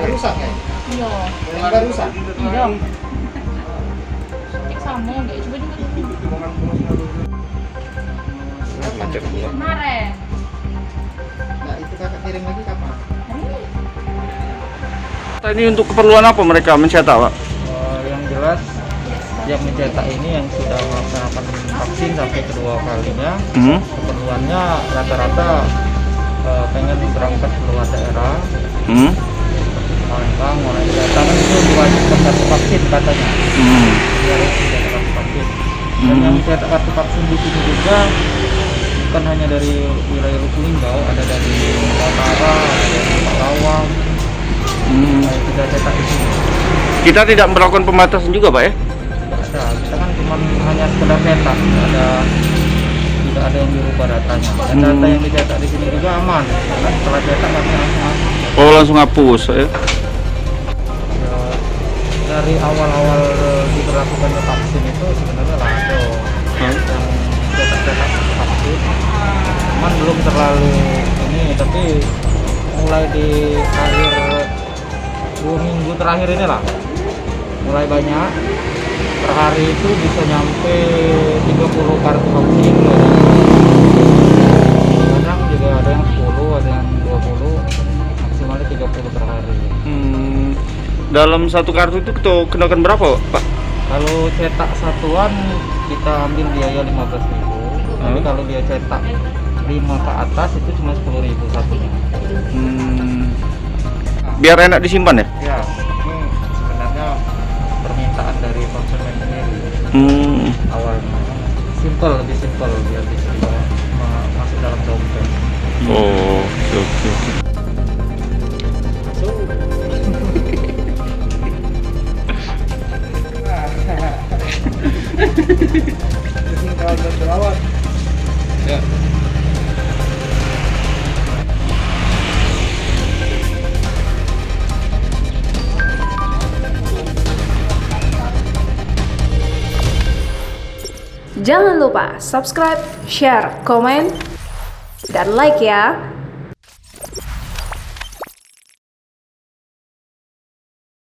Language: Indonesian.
Rusak ya? Iya. Enggak rusak. Iya. Cek sama enggak? Coba juga dulu. Macet pula. Kemarin. Nah, itu kakak kirim lagi kapan? Ini untuk keperluan apa mereka mencetak, Pak? Yang jelas yang mencetak ini yang sudah melaksanakan vaksin sampai kedua kalinya, keperluannya rata-rata pengen berangkat keluar daerah, Palembang, mulai datang itu diwajibkan kartu vaksin katanya. Dia harus mencetak kartu vaksin. Dan yang mencetak kartu vaksin di sini juga bukan hanya dari wilayah Lubulingga, ada dari Utara, ada dari Palawang. Kita cetak di sini. Kita tidak melakukan pembatasan juga, Pak ya? Tidak ada, kita kan cuma hanya sekedar cetak, tidak ada yang dirubah datanya. Dan data yang dicetak di sini juga aman, karena setelah cetak kami langsung. Oh, langsung hapus ya? Ya, dari awal-awal diberlakukannya vaksin itu sebenarnya lah ada yang cetak-cetak vaksin, cuman belum terlalu ini, tapi mulai di akhir 2 minggu terakhir inilah mulai banyak. Per hari itu bisa nyampe 30 kartu vaksin, kadang juga ada yang 10, ada yang 20, maksimalnya 30 per hari. Dalam satu kartu itu kita kenakan berapa, Pak? Kalau cetak satuan kita ambil biaya 15.000, tapi kalau dia cetak 5 ke atas itu cuma 10.000 satunya. Biar enak disimpan ya? Ya, ini sebenarnya permintaan dari konsumen sendiri. Awalnya lebih simple biar bisa dibawa masuk dalam dompet. Oh, oke. Ya. Jangan lupa subscribe, share, komen, dan like ya.